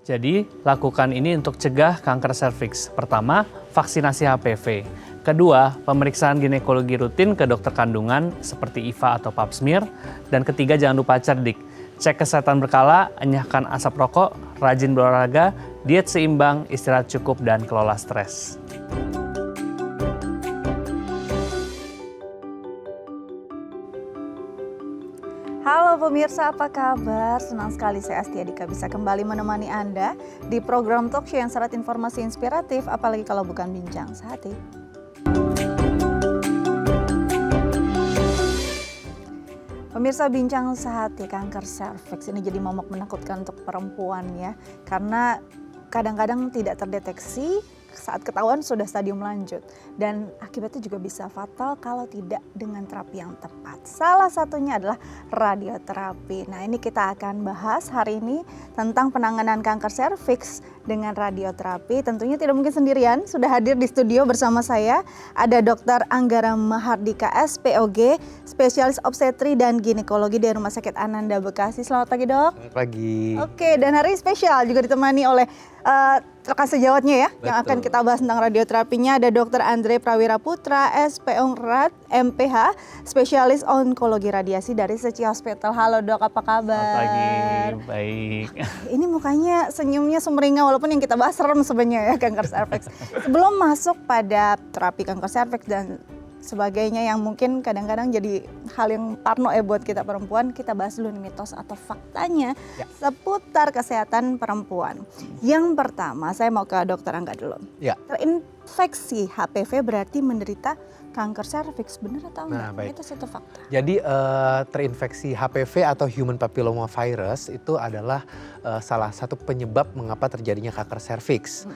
Jadi, lakukan ini untuk cegah kanker serviks. Pertama, vaksinasi HPV. Kedua, pemeriksaan ginekologi rutin ke dokter kandungan seperti IVA atau pap smear. Dan ketiga, jangan lupa cerdik. Cek kesehatan berkala, enyahkan asap rokok, rajin berolahraga, diet seimbang, istirahat cukup, dan kelola stres. Halo pemirsa, apa kabar? Senang sekali saya Astia Dika bisa kembali menemani Anda di program talk show yang syarat informasi inspiratif, apalagi kalau bukan bincang sehati. Pemirsa, bincang sehati, kanker serviks ini jadi momok menakutkan untuk perempuan ya, karena kadang-kadang tidak terdeteksi saat ketahuan sudah stadium lanjut dan akibatnya juga bisa fatal kalau tidak dengan terapi yang tepat. Salah satunya adalah radioterapi. Nah, ini kita akan bahas hari ini tentang penanganan kanker serviks dengan radioterapi. Tentunya tidak mungkin sendirian, sudah hadir di studio bersama saya ada Dr. Anggara Mahardika SPOG, spesialis obstetri dan ginekologi dari Rumah Sakit Ananda Bekasi. Selamat pagi, Dok. Selamat pagi. Oke, dan hari ini spesial juga ditemani oleh rekan sejawatnya ya. Betul. Yang akan kita bahas tentang radioterapinya ada Dr. Andre Prawira Putra, SPONgrad, MPH, spesialis onkologi radiasi dari Seci Hospital. Halo Dok, apa kabar? Selamat pagi, baik. Ini mukanya senyumnya sumringah walaupun yang kita bahas serem sebenarnya ya, kanker serviks. Sebelum masuk pada terapi kanker serviks dan sebagainya yang mungkin kadang-kadang jadi hal yang parno buat kita perempuan, kita bahas dulu nih mitos atau faktanya seputar kesehatan perempuan. Yang pertama, saya mau ke Dokter Angga dulu. Terinfeksi HPV berarti menderita kanker serviks, benar atau enggak? Itu satu fakta. Jadi terinfeksi HPV atau Human Papilloma Virus itu adalah salah satu penyebab mengapa terjadinya kanker serviks.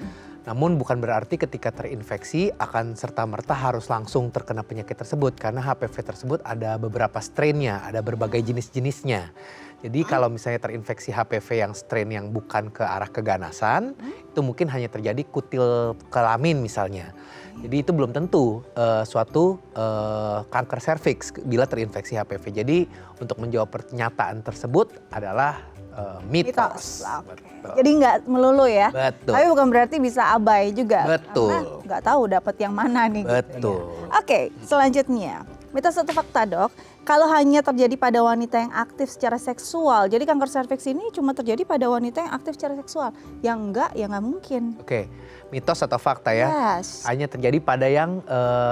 Namun bukan berarti ketika terinfeksi akan serta-merta harus langsung terkena penyakit tersebut. Karena HPV tersebut ada beberapa strain-nya, ada berbagai jenis-jenisnya. Jadi kalau misalnya terinfeksi HPV yang strain yang bukan ke arah keganasan, itu mungkin hanya terjadi kutil kelamin misalnya. Jadi itu belum tentu suatu kanker serviks bila terinfeksi HPV. Jadi untuk menjawab pernyataan tersebut adalah mitos. Jadi nggak melulu ya. Betul. Tapi bukan berarti bisa abai juga. Betul. Karena nggak tahu dapat yang mana nih. Betul. Gitu ya. Oke, selanjutnya. Mitos atau fakta, Dok? Kalau hanya terjadi pada wanita yang aktif secara seksual, jadi kanker serviks ini cuma terjadi pada wanita yang aktif secara seksual. Yang enggak, ya nggak mungkin. Oke, mitos atau fakta ya? Yes. Hanya terjadi pada yang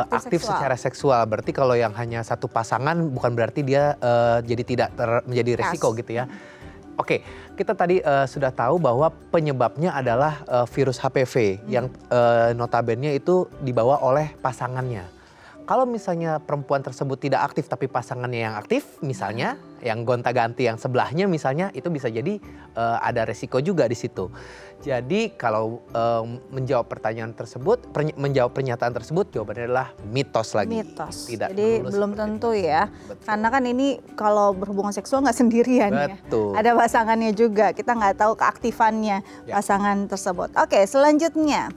aktif secara seksual. Berarti kalau yang hanya satu pasangan bukan berarti dia jadi tidak menjadi resiko gitu ya. Oke, kita tadi sudah tahu bahwa penyebabnya adalah virus HPV yang notabene itu dibawa oleh pasangannya. Kalau misalnya perempuan tersebut tidak aktif tapi pasangannya yang aktif, misalnya yang gonta-ganti yang sebelahnya misalnya, itu bisa jadi ada resiko juga di situ. Jadi kalau menjawab pertanyaan tersebut, menjawab pernyataan tersebut, jawabannya adalah mitos lagi. Mitos. Tidak jadi belum tentu itu. ya. Betul. Karena kan ini kalau berhubungan seksual nggak sendirian. Betul. Ya. Ada pasangannya juga. Kita nggak tahu keaktifannya pasangan tersebut. Oke, selanjutnya.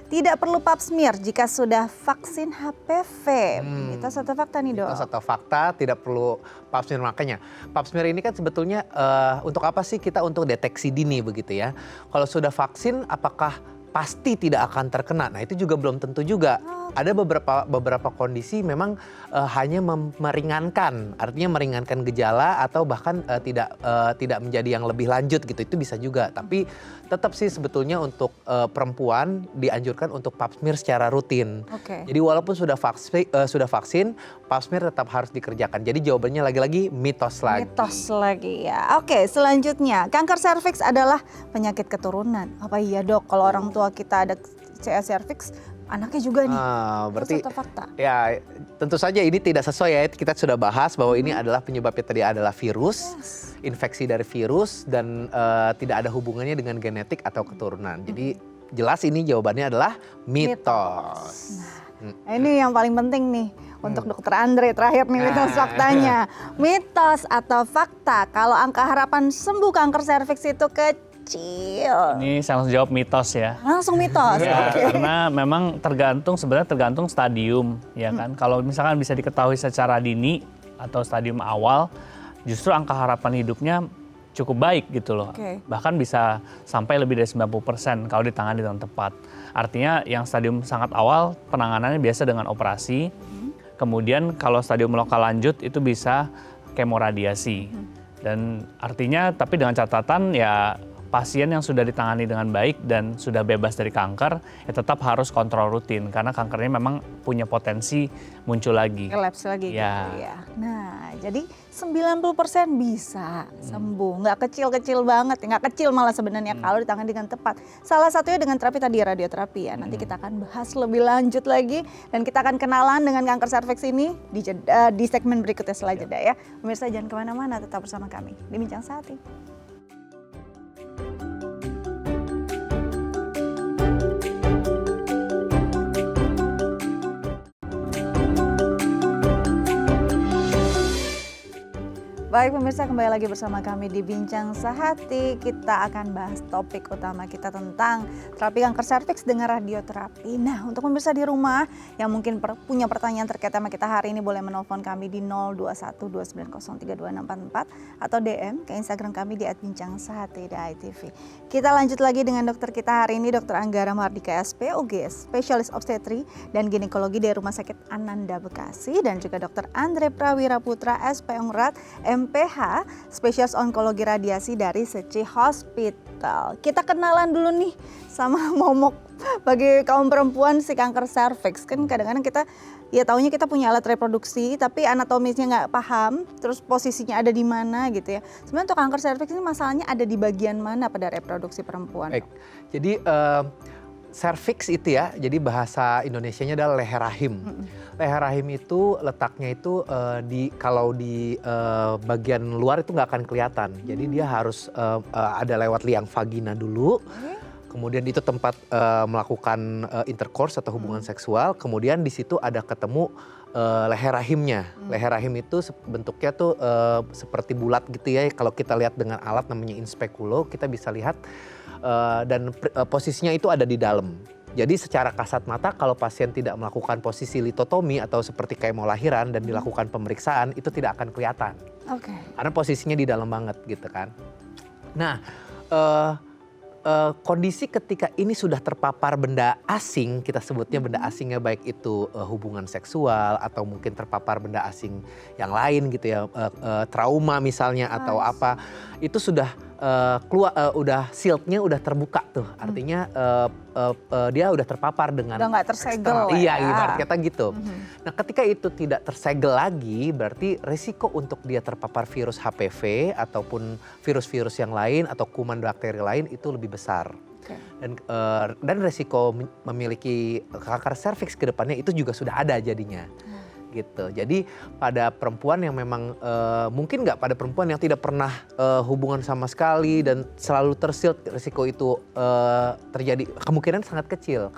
Tidak perlu pap smear jika sudah vaksin HPV. Mitos atau fakta nih, Dok? Mitos atau fakta, tidak perlu pap smear. Makanya pap smear ini kan sebetulnya untuk apa sih? Kita untuk deteksi dini begitu ya. Kalau sudah vaksin apakah pasti tidak akan terkena? Nah itu juga belum tentu juga. Ada beberapa kondisi memang hanya meringankan, artinya meringankan gejala atau bahkan tidak menjadi yang lebih lanjut gitu. Itu bisa juga. Tapi tetap sih sebetulnya untuk perempuan dianjurkan untuk pap smear secara rutin. Jadi walaupun sudah vaksin, pap smear tetap harus dikerjakan. Jadi jawabannya lagi-lagi mitos lagi. Mitos lagi ya. Oke, selanjutnya kanker serviks adalah penyakit keturunan. Apa iya, Dok? Kalau orang tua kita ada CA serviks, anaknya juga nih. Berarti fakta. Ya tentu saja ini tidak sesuai ya. Kita sudah bahas bahwa ini adalah penyebabnya tadi adalah virus, infeksi dari virus dan tidak ada hubungannya dengan genetik atau keturunan. Jadi jelas ini jawabannya adalah mitos. Nah, ini yang paling penting nih untuk Dokter Andre terakhir nih mitos faktanya. Mitos atau fakta kalau angka harapan sembuh kanker serviks itu kecil. Ini saya langsung jawab mitos ya. Langsung mitos. Ya, karena memang sebenarnya tergantung stadium ya kan. Kalau misalkan bisa diketahui secara dini atau stadium awal, justru angka harapan hidupnya cukup baik gitu loh. Oke. Bahkan bisa sampai lebih dari 90% kalau ditangani dengan tepat. Artinya yang stadium sangat awal penanganannya biasa dengan operasi. Kemudian kalau stadium lokal lanjut itu bisa kemoradiasi. Dan artinya tapi dengan catatan ya pasien yang sudah ditangani dengan baik dan sudah bebas dari kanker ya tetap harus kontrol rutin karena kankernya memang punya potensi muncul lagi. Relapse lagi Ya. gitu ya. Nah, jadi 90% bisa sembuh. Nggak kecil-kecil banget, nggak kecil malah sebenarnya kalau ditangani dengan tepat. Salah satunya dengan terapi tadi, radioterapi ya. Nanti kita akan bahas lebih lanjut lagi dan kita akan kenalan dengan kanker serviks ini di segmen berikutnya setelah jeda ya. Pemirsa jangan kemana-mana, tetap bersama kami di Bincang Sehati. Baik pemirsa, kembali lagi bersama kami di Bincang Sehati. Kita akan bahas topik utama kita tentang terapi kanker serviks dengan radioterapi. Nah, untuk pemirsa di rumah yang mungkin punya pertanyaan terkait tema kita hari ini boleh menelpon kami di 0212903244 atau DM ke Instagram kami di @bincangsehati.itv. Kita lanjut lagi dengan dokter kita hari ini, Dr. Anggara Mardika SP, UGS, spesialis obstetri dan ginekologi dari Rumah Sakit Ananda Bekasi, dan juga Dr. Andre Prawira Putra SP Ongrat MPH, spesialis onkologi radiasi dari Seci Hospital. Kita kenalan dulu nih sama momok bagi kaum perempuan si kanker serviks. Kan kadang-kadang kita ya taunya kita punya alat reproduksi tapi anatomisnya nggak paham, terus posisinya ada di mana gitu ya. Sebenarnya untuk kanker serviks ini masalahnya ada di bagian mana pada reproduksi perempuan? Baik, jadi serviks itu ya, jadi bahasa Indonesianya adalah leher rahim. Leher rahim itu letaknya itu kalau di bagian luar itu nggak akan kelihatan. Jadi dia harus ada lewat liang vagina dulu. Kemudian itu tempat melakukan intercourse atau hubungan seksual. Kemudian di situ ada ketemu leher rahimnya. Leher rahim itu bentuknya tuh seperti bulat gitu ya. Kalau kita lihat dengan alat namanya inspekulo, kita bisa lihat dan posisinya itu ada di dalam. Jadi secara kasat mata kalau pasien tidak melakukan posisi litotomi atau seperti kayak mau lahiran dan dilakukan pemeriksaan itu tidak akan kelihatan. Oke. Karena posisinya di dalam banget gitu kan. Nah, kondisi ketika ini sudah terpapar benda asing, kita sebutnya benda asingnya baik itu hubungan seksual atau mungkin terpapar benda asing yang lain gitu ya, trauma misalnya atau apa, itu sudah udah shieldnya udah terbuka tuh, artinya dia udah terpapar dengan Udah nggak tersegel eksternal. Iya, ya. ibarat kata gitu. Nah, ketika itu tidak tersegel lagi, berarti risiko untuk dia terpapar virus HPV ataupun virus-virus yang lain atau kuman bakteri lain itu lebih besar. Oke. Dan risiko memiliki kanker serviks ke depannya itu juga sudah ada jadinya. Gitu. Jadi pada perempuan yang memang mungkin nggak pada perempuan yang tidak pernah hubungan sama sekali dan selalu tersilt, risiko itu terjadi kemungkinan sangat kecil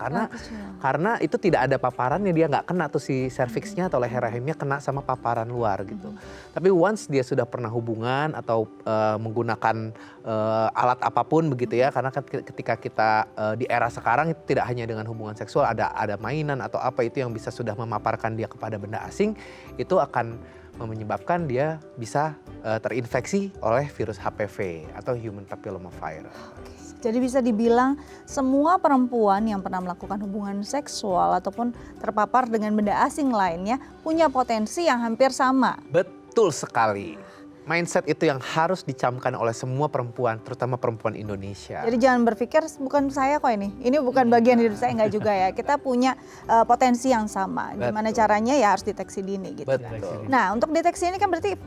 karena itu tidak ada paparannya, dia nggak kena tuh si serviksnya atau leher rahimnya kena sama paparan luar gitu. Tapi once dia sudah pernah hubungan atau menggunakan alat apapun begitu ya, karena ketika kita di era sekarang itu tidak hanya dengan hubungan seksual, ada mainan atau apa itu yang bisa sudah memaparkan dia kepada benda asing, itu akan menyebabkan dia bisa terinfeksi oleh virus HPV atau human papilloma virus. Jadi bisa dibilang semua perempuan yang pernah melakukan hubungan seksual ataupun terpapar dengan benda asing lainnya punya potensi yang hampir sama. Betul sekali. Mindset itu yang harus dicamkan oleh semua perempuan, terutama perempuan Indonesia. Jadi jangan berpikir bukan saya kok ini bukan bagian hidup saya, enggak juga ya. Kita punya potensi yang sama. Gimana caranya ya harus deteksi dini gitu. Betul. Nah, untuk deteksi ini kan berarti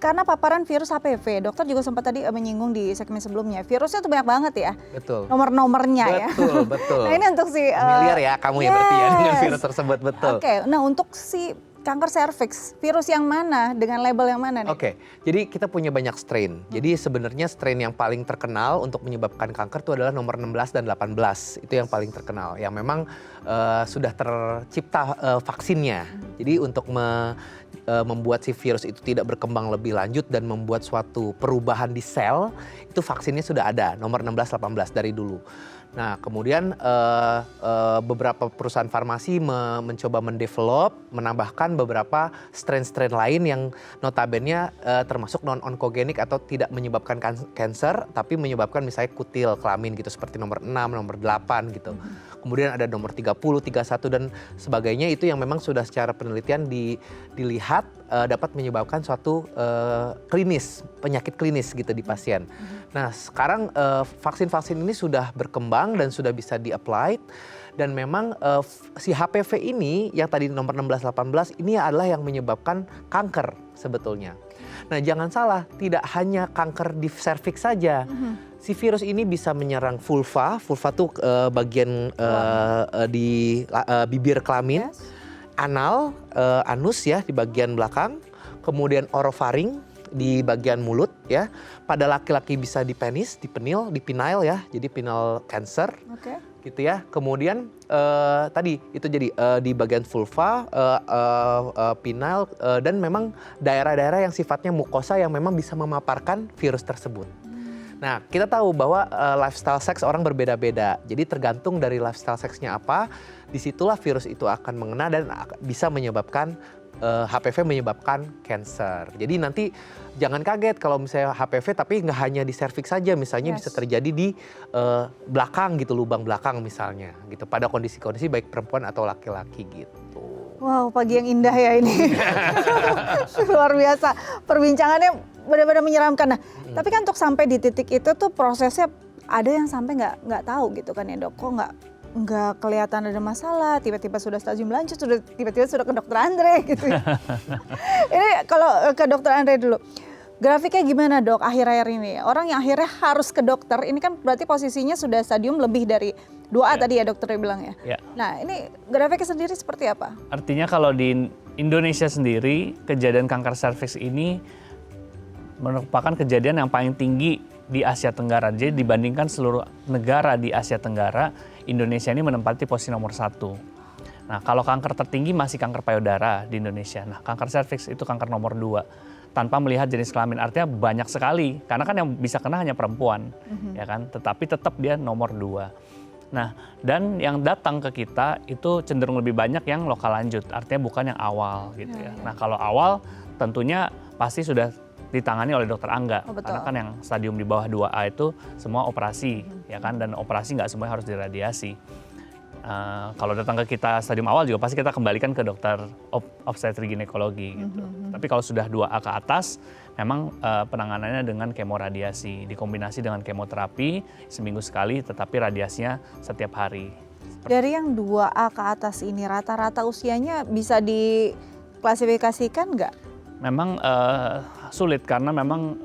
karena paparan virus HPV, dokter juga sempat tadi menyinggung di segmen sebelumnya, virusnya tuh banyak banget ya, Betul. nomor-nomornya ya. Betul. Nah ini untuk si familiar ya kamu ya berarti ya dengan yes. virus tersebut, betul. Oke, nah untuk si kanker serviks, virus yang mana dengan label yang mana nih? Oke, jadi kita punya banyak strain. Jadi sebenarnya strain yang paling terkenal untuk menyebabkan kanker itu adalah nomor 16 dan 18. Itu yang paling terkenal, yang memang sudah tercipta vaksinnya. Jadi untuk membuat si virus itu tidak berkembang lebih lanjut dan membuat suatu perubahan di sel, itu vaksinnya sudah ada, nomor 16-18 dari dulu. Nah, kemudian beberapa perusahaan farmasi mencoba mendevelop, menambahkan beberapa strain-strain lain yang notabene termasuk non-onkogenik atau tidak menyebabkan kanker, tapi menyebabkan misalnya kutil kelamin gitu, seperti nomor 6, nomor 8 gitu. Kemudian ada nomor 30, 31 dan sebagainya, itu yang memang sudah secara penelitian dilihat dapat menyebabkan suatu penyakit klinis gitu di pasien. Nah, sekarang vaksin-vaksin ini sudah berkembang dan sudah bisa di-applied, dan memang si HPV ini yang tadi nomor 16-18 ini adalah yang menyebabkan kanker sebetulnya. Nah, jangan salah, tidak hanya kanker di serviks saja. Si virus ini bisa menyerang vulva tuh bagian di bibir kelamin, anal, anus ya di bagian belakang, kemudian orofaring di bagian mulut ya. Pada laki-laki bisa di penis, di penil, di penile ya, jadi penile cancer. Gitu ya. Kemudian tadi itu jadi di bagian vulva, penile, dan memang daerah-daerah yang sifatnya mukosa yang memang bisa memaparkan virus tersebut. Nah, kita tahu bahwa lifestyle seks orang berbeda-beda. Jadi tergantung dari lifestyle seksnya apa, disitulah virus itu akan mengena dan bisa menyebabkan HPV menyebabkan cancer. Jadi nanti jangan kaget kalau misalnya HPV tapi nggak hanya di serviks saja, misalnya bisa terjadi di belakang gitu, lubang belakang misalnya gitu, pada kondisi-kondisi baik perempuan atau laki-laki gitu. Wow, pagi yang indah ya ini. Luar biasa. Perbincangannya benar-benar menyeramkan. Nah, tapi kan untuk sampai di titik itu tuh prosesnya ada yang sampai nggak tahu gitu kan ya dok, kok nggak kelihatan ada masalah, tiba-tiba sudah stadium lanjut, tiba-tiba sudah ke dokter Andre gitu ya. Ini kalau ke dokter Andre dulu, grafiknya gimana dok akhir-akhir ini? Orang yang akhirnya harus ke dokter, ini kan berarti posisinya sudah stadium lebih dari 2A tadi ya dokter bilang ya. Nah ini grafiknya sendiri seperti apa? Artinya kalau di Indonesia sendiri, kejadian kanker serviks ini merupakan kejadian yang paling tinggi di Asia Tenggara. Jadi dibandingkan seluruh negara di Asia Tenggara, Indonesia ini menempati posisi nomor 1. Nah, kalau kanker tertinggi masih kanker payudara di Indonesia. Nah, kanker serviks itu kanker nomor 2. Tanpa melihat jenis kelamin, artinya banyak sekali. Karena kan yang bisa kena hanya perempuan, ya kan? Tetapi tetap dia nomor 2. Nah, dan yang datang ke kita itu cenderung lebih banyak yang lokal lanjut, artinya bukan yang awal gitu ya. Nah, kalau awal tentunya pasti sudah ditangani oleh dokter Angga, karena kan yang stadium di bawah 2A itu semua operasi, ya kan, dan operasi nggak semuanya harus diradiasi. Kalau datang ke kita stadium awal juga pasti kita kembalikan ke dokter obstetri ginekologi gitu. Tapi kalau sudah 2A ke atas, memang penanganannya dengan kemoradiasi, dikombinasi dengan kemoterapi seminggu sekali, tetapi radiasinya setiap hari. Dari yang 2A ke atas ini rata-rata usianya bisa diklasifikasikan nggak? Memang sulit karena memang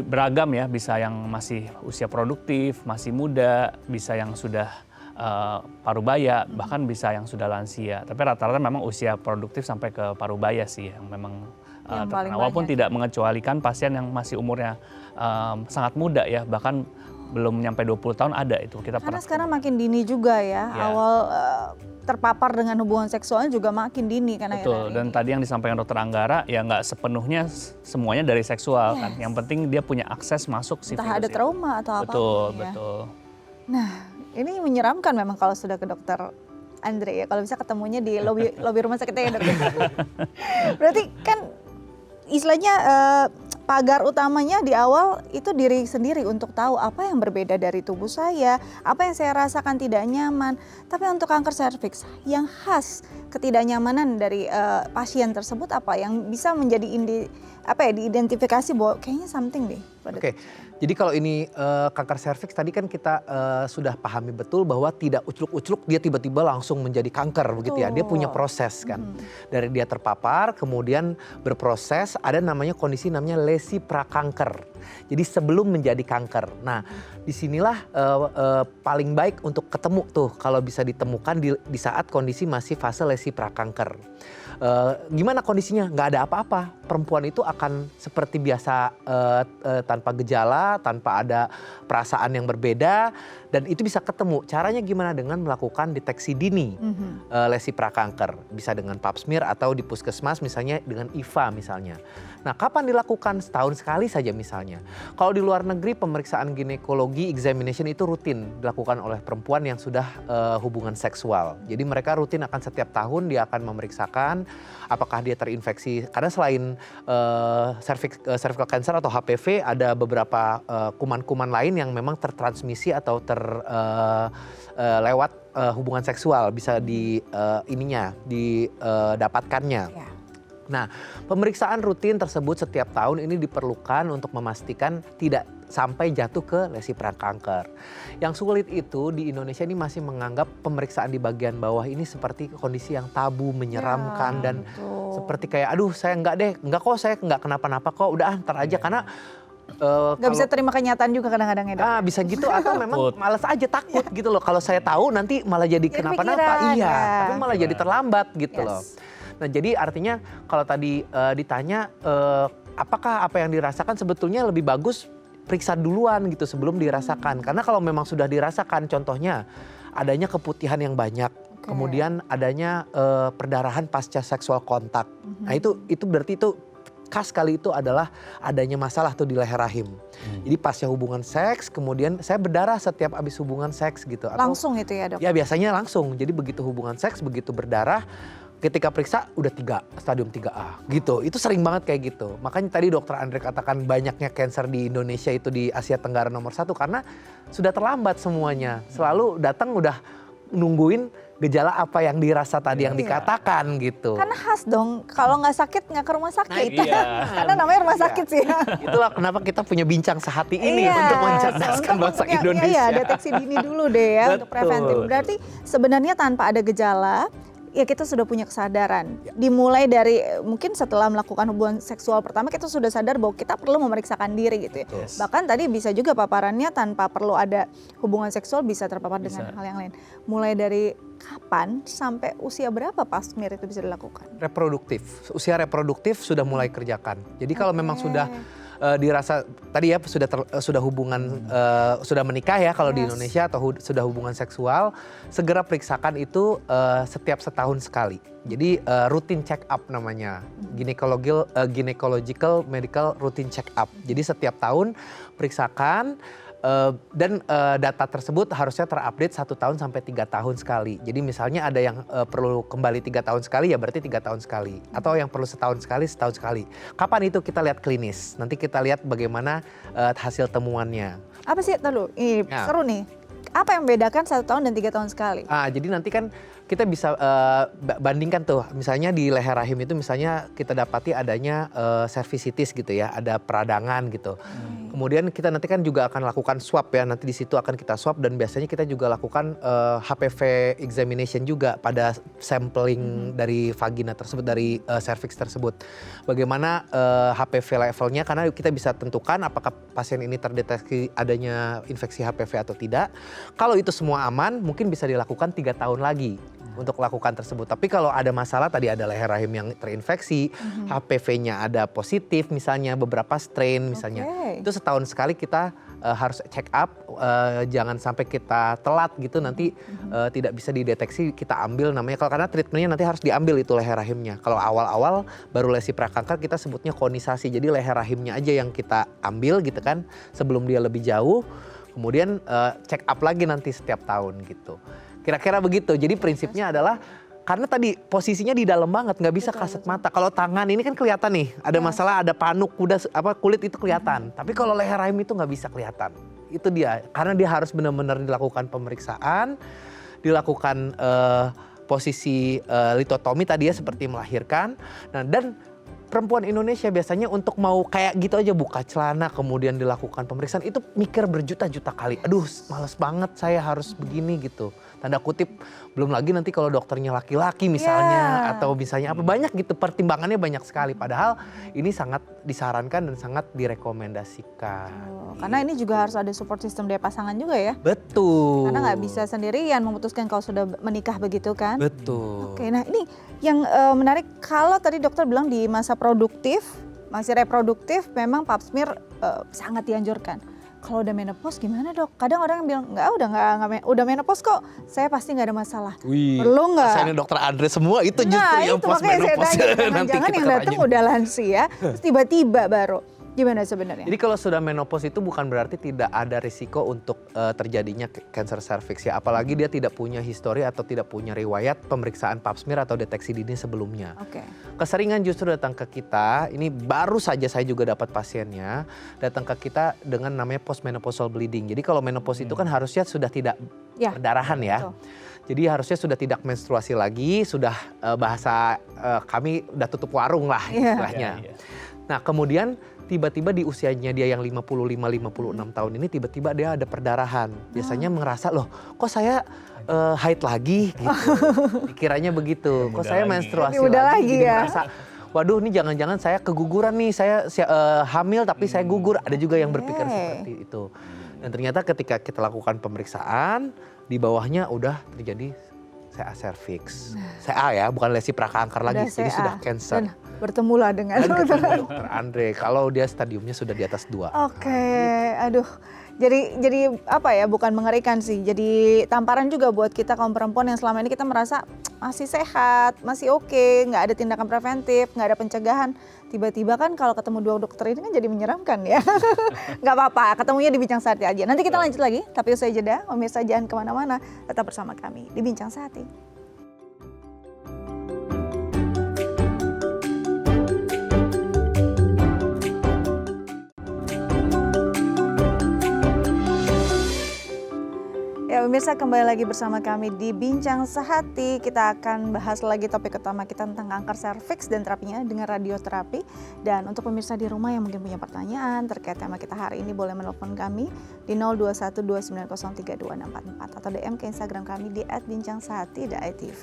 beragam ya, bisa yang masih usia produktif, masih muda, bisa yang sudah parubaya, bahkan bisa yang sudah lansia. Tapi rata-rata memang usia produktif sampai ke parubaya sih yang memang terkena. Walaupun tidak mengecualikan pasien yang masih umurnya sangat muda ya, bahkan belum nyampe 20 tahun ada itu. Karena sekarang makin dini juga ya, awal terpapar dengan hubungan seksualnya juga makin dini kan. Betul, dan tadi yang disampaikan dokter Anggara ya nggak sepenuhnya semuanya dari seksual kan. Yang penting dia punya akses masuk si virus. Entah ada trauma atau apa. Betul. Nah, ini menyeramkan memang kalau sudah ke dokter Andre ya. Kalau bisa ketemunya di lobi rumah sakit ya dokter. Berarti kan istilahnya pagar utamanya di awal itu diri sendiri untuk tahu apa yang berbeda dari tubuh saya, apa yang saya rasakan tidak nyaman. Tapi untuk kanker serviks yang khas ketidaknyamanan dari pasien tersebut apa yang bisa menjadi diidentifikasi bahwa kayaknya something deh. Oke. Jadi kalau ini kanker serviks tadi kan kita sudah pahami betul bahwa tidak ucluk-ucluk dia tiba-tiba langsung menjadi kanker begitu ya. Dia punya proses kan. Dari dia terpapar kemudian berproses, ada namanya kondisi namanya lesi prakanker. Jadi sebelum menjadi kanker. Nah, disinilah paling baik untuk ketemu tuh kalau bisa ditemukan di saat kondisi masih fase lesi prakanker. Gimana kondisinya? Nggak ada apa-apa. Perempuan itu akan seperti biasa tanpa gejala, tanpa ada perasaan yang berbeda. Dan itu bisa ketemu. Caranya gimana? Dengan melakukan deteksi dini lesi prakanker. Bisa dengan pap smear atau di puskesmas misalnya dengan IVA misalnya. Nah, kapan dilakukan? Setahun sekali saja misalnya. Kalau di luar negeri pemeriksaan ginekologi examination itu rutin dilakukan oleh perempuan yang sudah hubungan seksual. Jadi mereka rutin akan setiap tahun dia akan memeriksakan apakah dia terinfeksi. Karena selain cervical cancer atau HPV ada beberapa kuman-kuman lain yang memang tertransmisi atau lewat hubungan seksual bisa didapatkannya. Ya. Nah, pemeriksaan rutin tersebut setiap tahun ini diperlukan untuk memastikan tidak sampai jatuh ke lesi prakanker. Yang sulit itu di Indonesia ini masih menganggap pemeriksaan di bagian bawah ini seperti kondisi yang tabu, menyeramkan dan seperti kayak aduh saya enggak kok saya enggak kenapa-napa kok udah ntar aja karena nggak bisa terima kenyataan juga kadang-kadang ya, Dok. bisa gitu atau memang malas aja takut gitu loh. Kalau saya tahu nanti malah jadi kenapa-napa. Iya, tapi malah jadi terlambat gitu loh. Nah, jadi artinya kalau tadi ditanya apakah apa yang dirasakan sebetulnya lebih bagus periksa duluan gitu sebelum dirasakan. Karena kalau memang sudah dirasakan contohnya adanya keputihan yang banyak, kemudian adanya perdarahan pasca seksual kontak. Nah, itu berarti itu khas kali itu adalah adanya masalah tuh di leher rahim. Jadi pasca hubungan seks, kemudian saya berdarah setiap habis hubungan seks gitu. Atau, langsung itu ya, Dok? Ya biasanya langsung. Jadi begitu hubungan seks, begitu berdarah, ketika periksa udah stadium 3A gitu. Itu sering banget kayak gitu. Makanya tadi Dokter Andre katakan banyaknya kanker di Indonesia itu di Asia Tenggara nomor 1 karena sudah terlambat semuanya. Selalu datang udah nungguin gejala apa yang dirasa tadi yang dikatakan gitu. Karena khas dong, kalau nggak sakit nggak ke rumah sakit. Nah, iya. Karena namanya rumah sakit sih. Itulah kenapa kita punya bincang sehati ini untuk mencerdaskan bangsa Indonesia. Iya, deteksi dini dulu deh ya untuk preventif. Berarti sebenarnya tanpa ada gejala, ya kita sudah punya kesadaran. Dimulai dari mungkin setelah melakukan hubungan seksual pertama kita sudah sadar bahwa kita perlu memeriksakan diri gitu ya. Bahkan tadi bisa juga paparannya tanpa perlu ada hubungan seksual bisa terpapar dengan hal yang lain. Mulai dari kapan sampai usia berapa pap smear itu bisa dilakukan? Reproduktif, usia reproduktif sudah mulai kerjakan. Jadi kalau memang sudah dirasa tadi ya sudah hubungan sudah menikah ya kalau di Indonesia atau sudah hubungan seksual, segera periksakan itu setiap setahun sekali. Jadi rutin check up namanya, gynecological medical routine check up. Jadi setiap tahun periksakan. Dan data tersebut harusnya terupdate 1 tahun sampai 3 tahun sekali. Jadi misalnya ada yang perlu kembali 3 tahun sekali ya berarti 3 tahun sekali. Atau yang perlu setahun sekali. Kapan itu kita lihat klinis? Nanti kita lihat bagaimana hasil temuannya. Apa sih, tahu seru nih. Apa yang membedakan 1 tahun dan 3 tahun sekali? Jadi nanti kan kita bisa bandingkan tuh, misalnya di leher rahim itu misalnya kita dapati adanya cervicitis gitu ya, ada peradangan gitu. Kemudian kita nanti kan juga akan lakukan swab ya, nanti di situ akan kita swab dan biasanya kita juga lakukan HPV examination juga pada sampling dari vagina tersebut, dari cervix tersebut. Bagaimana HPV levelnya, karena kita bisa tentukan apakah pasien ini terdeteksi adanya infeksi HPV atau tidak. Kalau itu semua aman, mungkin bisa dilakukan 3 tahun lagi untuk lakukan tersebut. Tapi kalau ada masalah tadi ada leher rahim yang terinfeksi, HPV-nya ada positif misalnya, beberapa strain misalnya. Itu setahun sekali kita harus check up, jangan sampai kita telat gitu nanti tidak bisa dideteksi, kita ambil namanya, kalau karena treatmentnya nanti harus diambil itu leher rahimnya. Kalau awal-awal baru lesi prakanker kita sebutnya konisasi, jadi leher rahimnya aja yang kita ambil gitu kan sebelum dia lebih jauh, kemudian check up lagi nanti setiap tahun gitu. Kira-kira begitu. Jadi prinsipnya adalah karena tadi posisinya di dalam banget, nggak bisa kasat mata. Kalau tangan ini kan kelihatan nih, ada masalah, ada panuk, kulit itu kelihatan. Tapi kalau leher rahim itu nggak bisa kelihatan. Itu dia, karena dia harus benar-benar dilakukan pemeriksaan, dilakukan posisi litotomi tadi ya seperti melahirkan. Nah, dan perempuan Indonesia biasanya untuk mau kayak gitu aja buka celana kemudian dilakukan pemeriksaan itu mikir berjuta-juta kali. Aduh, males banget saya harus begini gitu. Tanda kutip, belum lagi nanti kalau dokternya laki-laki misalnya atau misalnya apa, banyak gitu, pertimbangannya banyak sekali. Padahal ini sangat disarankan dan sangat direkomendasikan. Karena ini juga harus ada support system dari pasangan juga ya. Betul. Karena nggak bisa sendirian memutuskan kalau sudah menikah begitu kan. Betul. Oke, nah ini yang menarik, kalau tadi dokter bilang di masa produktif, masih reproduktif, memang pap smear sangat dianjurkan. kalau udah menopause gimana dok? Kadang orang yang bilang udah menopause kok, saya pasti nggak ada masalah. Wih, Perlu nggak? Saya dokter Andre semua itu justru Nah yang itu post makanya saya menopause. tanya, jangan-jangan yang datang udah lansia, terus tiba-tiba baru. Gimana sebenarnya? Jadi kalau sudah menopause itu bukan berarti tidak ada risiko untuk terjadinya kanker serviks ya. Apalagi dia tidak punya histori atau tidak punya riwayat pemeriksaan pap smear atau deteksi dini sebelumnya. Oke. Keseringan justru datang ke kita, ini baru saja saya juga dapat pasiennya, datang ke kita dengan namanya postmenopausal bleeding. Jadi kalau menopause itu kan harusnya sudah tidak Ya, perdarahan ya. betul. Jadi harusnya sudah tidak menstruasi lagi, sudah bahasa kami udah tutup warung lah Iya. istilahnya. Iya. Nah kemudian tiba-tiba di usianya dia yang 55-56 tahun ini tiba-tiba dia ada perdarahan. Biasanya merasa loh kok saya haid lagi gitu. Dikiranya begitu. Kok Udah saya lagi. menstruasi Lebih muda lagi Jadi ya. merasa waduh ini jangan-jangan saya keguguran nih. Saya hamil tapi saya gugur. Ada juga yang berpikir Oke. seperti itu. Dan ternyata ketika kita lakukan pemeriksaan di bawahnya udah terjadi CA cervix. CA ya, bukan lesi prakanker lagi. Udah Jadi CA. sudah cancer. Dan bertemulah dengan Dan ketemu dokter Andre kalau dia stadiumnya sudah di atas 2. Oke, aduh. Jadi apa ya, bukan mengerikan sih. Jadi tamparan juga buat kita kaum perempuan yang selama ini kita merasa masih sehat, masih oke, nggak ada tindakan preventif, nggak ada pencegahan. Tiba-tiba kan kalau ketemu dua dokter ini kan jadi menyeramkan ya. Nggak apa-apa, ketemunya di Bincang Sehati aja. Nanti kita lanjut lagi, tapi usai jeda, pemirsa jangan kemana-mana, tetap bersama kami di Bincang Sehati. Ya pemirsa, kembali lagi bersama kami di Bincang Sehati. Kita akan bahas lagi topik utama kita tentang kanker serviks dan terapinya dengan radioterapi. Dan untuk pemirsa di rumah yang mungkin punya pertanyaan terkait tema kita hari ini, boleh menelpon kami di 0212903244 atau DM ke Instagram kami di @bincangsehati.itv.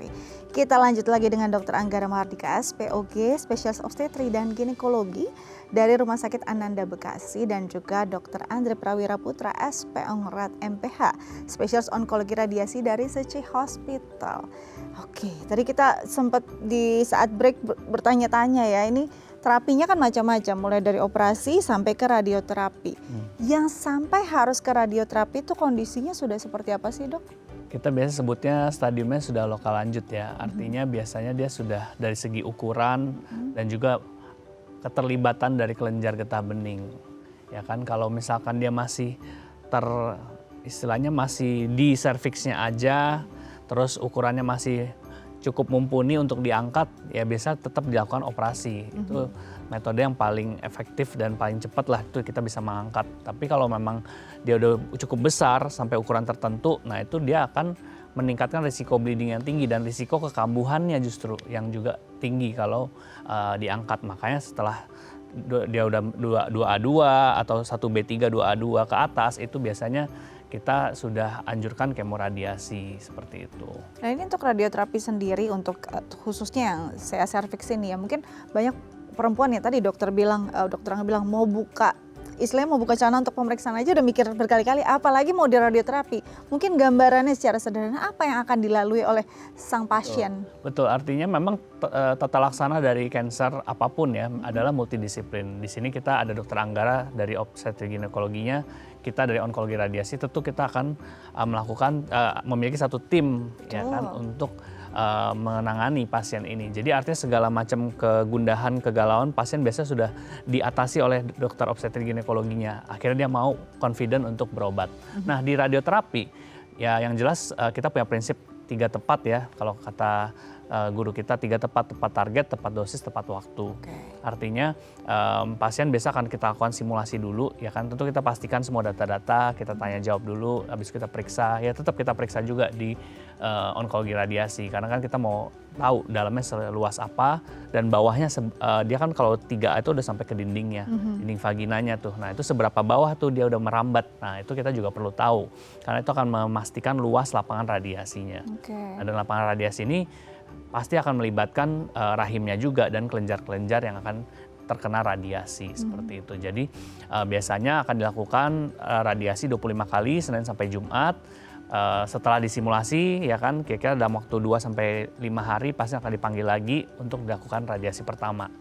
Kita lanjut lagi dengan Dr. Anggara Mahardika, SPOG, spesialis obstetri dan ginekologi dari Rumah Sakit Ananda Bekasi, dan juga Dr. Andre Prawira Putra, SP Ongrat MPH, spesialis onkologi radiasi dari Seci Hospital. Oke, tadi kita sempat di saat break bertanya-tanya ya, ini terapinya kan macam-macam, mulai dari operasi sampai ke radioterapi. Yang sampai harus ke radioterapi itu kondisinya sudah seperti apa sih dok? Kita biasa sebutnya stadiumnya sudah lokal lanjut ya. Artinya biasanya dia sudah dari segi ukuran dan juga keterlibatan dari kelenjar getah bening. Ya kan, kalau misalkan dia masih istilahnya masih di serviksnya aja, terus ukurannya masih cukup mumpuni untuk diangkat, ya biasa tetap dilakukan operasi. Itu metode yang paling efektif dan paling cepat lah, itu kita bisa mengangkat. Tapi kalau memang dia udah cukup besar sampai ukuran tertentu, nah itu dia akan meningkatkan risiko bleeding yang tinggi dan risiko kekambuhannya justru yang juga tinggi kalau diangkat. Makanya setelah dia udah 2A2 atau 1B3 2A2 ke atas, itu biasanya kita sudah anjurkan kemoradiasi seperti itu. Nah ini untuk radioterapi sendiri, untuk khususnya yang CA cervix ini ya, mungkin banyak perempuan ya, tadi dokter bilang mau buka, istilahnya mau buka celana untuk pemeriksaan aja udah mikir berkali-kali, apalagi mau di radioterapi. Mungkin gambarannya secara sederhana apa yang akan dilalui oleh sang pasien? Betul, artinya memang tata laksana dari kanker apapun ya adalah multidisiplin. Di sini kita ada dokter Anggara dari obstetri ginekologinya, kita dari onkologi radiasi. Tentu kita akan melakukan memiliki satu tim ya kan untuk menangani pasien ini. Jadi artinya segala macam kegundahan, kegalauan pasien biasanya sudah diatasi oleh dokter obstetri ginekologinya. Akhirnya dia mau confident untuk berobat. Nah di radioterapi ya yang jelas kita punya prinsip 3 tepat ya. Kalau kata guru kita 3 tepat, tepat target, tepat dosis, tepat waktu. Artinya pasien biasa akan kita lakukan simulasi dulu ya kan. Tentu kita pastikan semua data-data, kita tanya jawab dulu, habis kita periksa. Ya tetap kita periksa juga di onkologi radiasi karena kan kita mau tahu dalamnya seluas apa dan bawahnya dia kan kalau 3 itu udah sampai ke dindingnya, dinding vaginanya tuh. Nah itu seberapa bawah tuh dia udah merambat. Nah itu kita juga perlu tahu karena itu akan memastikan luas lapangan radiasinya. Nah, dan lapangan radiasi ini pasti akan melibatkan rahimnya juga dan kelenjar-kelenjar yang akan terkena radiasi seperti itu. Jadi biasanya akan dilakukan radiasi 25 kali Senin sampai Jumat. Setelah disimulasi ya kan kira-kira dalam waktu 2 sampai 5 hari pasti akan dipanggil lagi untuk dilakukan radiasi pertama.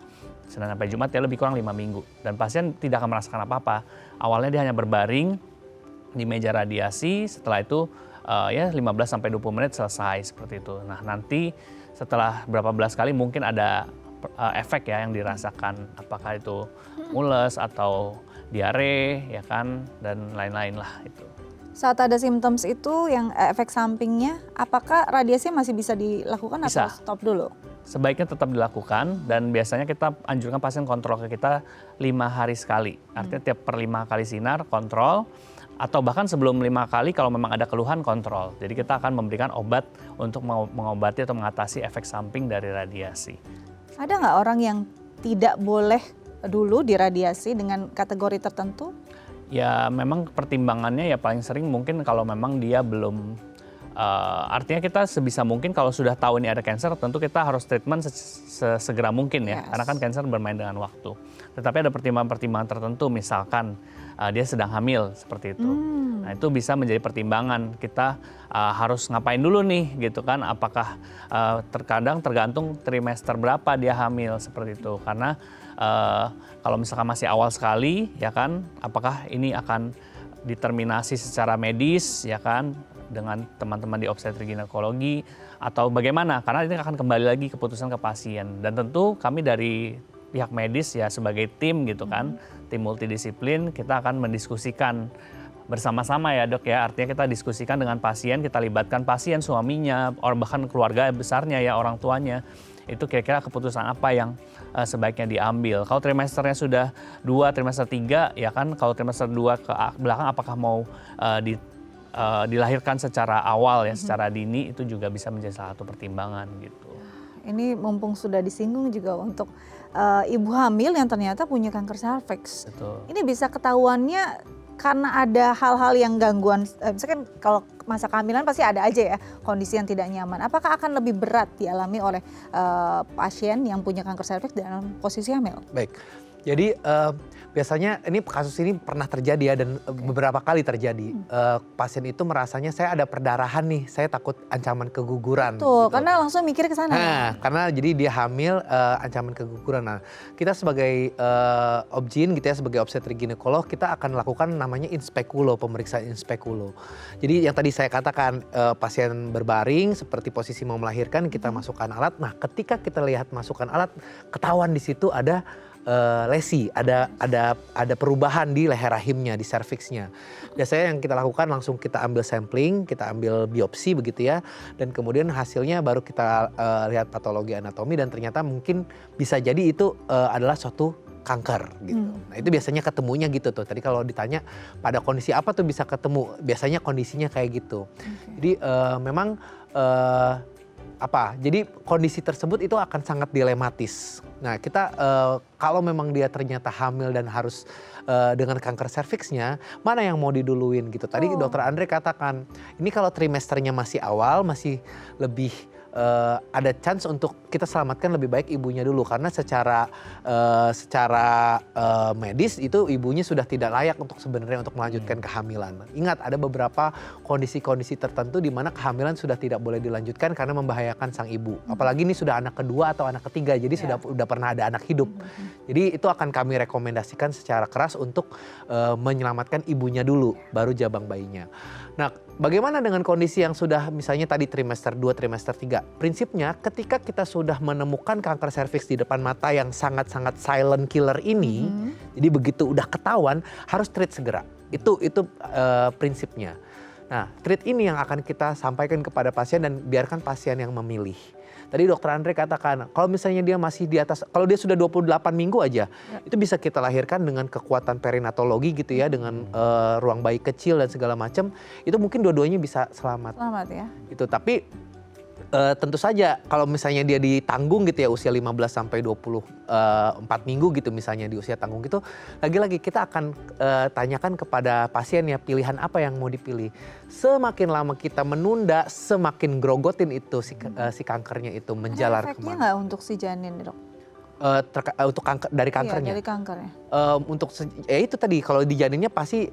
Senin sampai Jumat ya lebih kurang 5 minggu dan pasien tidak akan merasakan apa-apa. Awalnya dia hanya berbaring di meja radiasi, setelah itu ya 15 sampai 20 menit selesai seperti itu. Nah, nanti setelah berapa belas kali mungkin ada efek ya yang dirasakan, apakah itu mules atau diare ya kan, dan lain-lain lah itu. Saat ada symptoms itu yang efek sampingnya, apakah radiasi masih bisa dilakukan Bisa. atau stop dulu? Sebaiknya tetap dilakukan, dan biasanya kita anjurkan pasien kontrol ke kita 5 hari sekali. Artinya tiap per 5 kali sinar kontrol, atau bahkan sebelum 5 kali kalau memang ada keluhan kontrol. Jadi kita akan memberikan obat untuk mengobati atau mengatasi efek samping dari radiasi. Ada nggak orang yang tidak boleh dulu diradiasi dengan kategori tertentu? Ya memang pertimbangannya ya paling sering mungkin kalau memang dia belum, artinya kita sebisa mungkin kalau sudah tahu ini ada cancer, tentu kita harus treatment sesegera mungkin ya, Yes. karena kan cancer bermain dengan waktu. Tetapi ada pertimbangan-pertimbangan tertentu, misalkan dia sedang hamil seperti itu. Nah itu bisa menjadi pertimbangan kita harus ngapain dulu nih gitu kan, apakah terkadang tergantung trimester berapa dia hamil seperti itu, karena kalau misalkan masih awal sekali ya kan, apakah ini akan determinasi secara medis ya kan dengan teman-teman di obstetrik ginekologi atau bagaimana, karena ini akan kembali lagi keputusan ke pasien. Dan tentu kami dari pihak medis ya sebagai tim gitu kan, tim multidisiplin, kita akan mendiskusikan bersama-sama ya dok ya, artinya kita diskusikan dengan pasien, kita libatkan pasien, suaminya, bahkan keluarga besarnya ya, orang tuanya. Itu kira-kira keputusan apa yang sebaiknya diambil. Kalau trimesternya sudah 2, trimester 3 ya kan, kalau trimester 2 ke belakang apakah mau dilahirkan secara awal ya, secara dini, itu juga bisa menjadi salah satu pertimbangan gitu. Ini mumpung sudah disinggung juga untuk ibu hamil yang ternyata punya kanker serviks. Betul. Ini bisa ketahuannya karena ada hal-hal yang gangguan, misalkan kalau masa kehamilan pasti ada aja ya kondisi yang tidak nyaman. Apakah akan lebih berat dialami oleh pasien yang punya kanker serviks dalam posisi hamil? Baik, jadi biasanya ini kasus ini pernah terjadi ya, dan beberapa kali terjadi. Pasien itu merasanya saya ada perdarahan nih, saya takut ancaman keguguran. Tuh, gitu. karena langsung mikir ke sana. Nah, karena jadi dia hamil, ancaman keguguran. Nah, kita sebagai obgyn gitu ya, sebagai obstetrik ginekolog, kita akan lakukan namanya inspekulo, pemeriksaan inspekulo. Jadi yang tadi saya katakan, pasien berbaring seperti posisi mau melahirkan, kita masukkan alat. Nah, ketika kita lihat masukkan alat, ketahuan di situ ada lesi, ada perubahan di leher rahimnya, di serviksnya. Biasanya yang kita lakukan langsung kita ambil sampling, kita ambil biopsi begitu ya, dan kemudian hasilnya baru kita lihat patologi anatomi, dan ternyata mungkin bisa jadi itu adalah suatu kanker gitu. Nah itu biasanya ketemunya gitu tuh. Tadi kalau ditanya pada kondisi apa tuh bisa ketemu, biasanya kondisinya kayak gitu. Jadi memang jadi kondisi tersebut itu akan sangat dilematis. Nah kita kalau memang dia ternyata hamil dan harus dengan kanker serviksnya, mana yang mau diduluin gitu. Tadi dokter Andre katakan, ini kalau trimesternya masih awal, masih lebih ada chance untuk kita selamatkan lebih baik ibunya dulu, karena secara medis itu ibunya sudah tidak layak untuk sebenarnya untuk melanjutkan kehamilan. Ingat, ada beberapa kondisi-kondisi tertentu di mana kehamilan sudah tidak boleh dilanjutkan karena membahayakan sang ibu. Apalagi ini sudah anak kedua atau anak ketiga, jadi sudah pernah ada anak hidup. Jadi itu akan kami rekomendasikan secara keras untuk menyelamatkan ibunya dulu, baru jabang bayinya. Nah, bagaimana dengan kondisi yang sudah misalnya tadi trimester 2, trimester 3? Prinsipnya ketika kita sudah menemukan kanker serviks di depan mata yang sangat-sangat silent killer ini, jadi begitu udah ketahuan harus treat segera. Itu prinsipnya. Nah, treat ini yang akan kita sampaikan kepada pasien dan biarkan pasien yang memilih. Tadi dokter Andre katakan, kalau misalnya dia masih di atas, kalau dia sudah 28 minggu aja, itu bisa kita lahirkan dengan kekuatan perinatologi gitu ya, dengan ruang bayi kecil dan segala macam, itu mungkin dua-duanya bisa selamat. Selamat ya. Itu, tapi tentu saja kalau misalnya dia ditanggung gitu ya, usia 15 sampai 24 minggu gitu misalnya di usia tanggung gitu, lagi-lagi kita akan tanyakan kepada pasien ya pilihan apa yang mau dipilih. Semakin lama kita menunda, semakin grogotin itu si kankernya itu menjalar Efeknya kemana. nggak untuk si janin dok? Untuk dari Iya, kankernya. dari kanker ya. Itu tadi kalau di janinnya pasti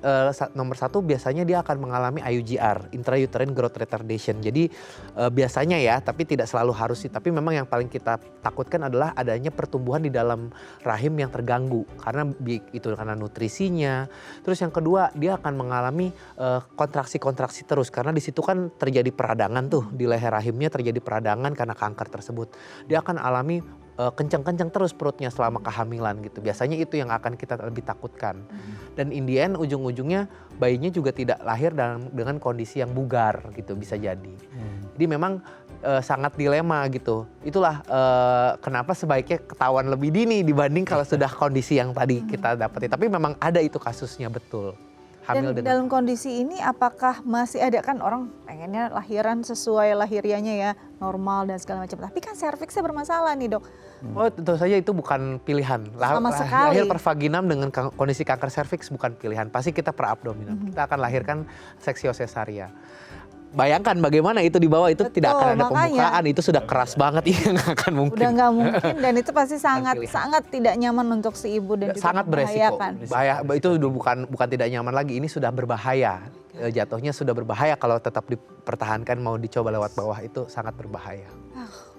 nomor satu biasanya dia akan mengalami IUGR, intrauterine growth retardation. Jadi biasanya ya, tapi tidak selalu harus sih. Tapi memang yang paling kita takutkan adalah adanya pertumbuhan di dalam rahim yang terganggu karena itu karena nutrisinya. Terus yang kedua dia akan mengalami kontraksi-kontraksi terus karena di situ kan terjadi peradangan tuh di leher rahimnya terjadi peradangan karena kanker tersebut. Dia akan alami kencang-kencang terus perutnya selama kehamilan gitu. Biasanya itu yang akan kita lebih takutkan. Dan in the end ujung-ujungnya bayinya juga tidak lahir dengan kondisi yang bugar gitu bisa jadi. Jadi memang sangat dilema gitu. Itulah kenapa sebaiknya ketahuan lebih dini dibanding kalau sudah kondisi yang tadi kita dapati. Tapi memang ada itu kasusnya betul. Hamil Dan dalam kondisi ini apakah masih ada kan orang pengennya lahiran sesuai lahirianya ya normal dan segala macam. Tapi kan serviksnya bermasalah nih dok. Oh tentu saja itu bukan pilihan. Sama sekali. Lahir per vaginam dengan kondisi kanker serviks bukan pilihan. Pasti kita per abdominal. Kita akan lahirkan seksio cesaria. Bayangkan bagaimana itu di bawah itu Betul, tidak akan ada makanya. pembukaan. Itu sudah keras banget ya nggak akan mungkin. Udah nggak mungkin dan itu pasti sangat pilihan. tidak nyaman untuk si ibu dan juga Sangat beresiko. membahayakan. Bahaya itu udah bukan tidak nyaman lagi. Ini sudah berbahaya. Jatuhnya sudah berbahaya kalau tetap dipertahankan mau dicoba lewat bawah itu sangat berbahaya.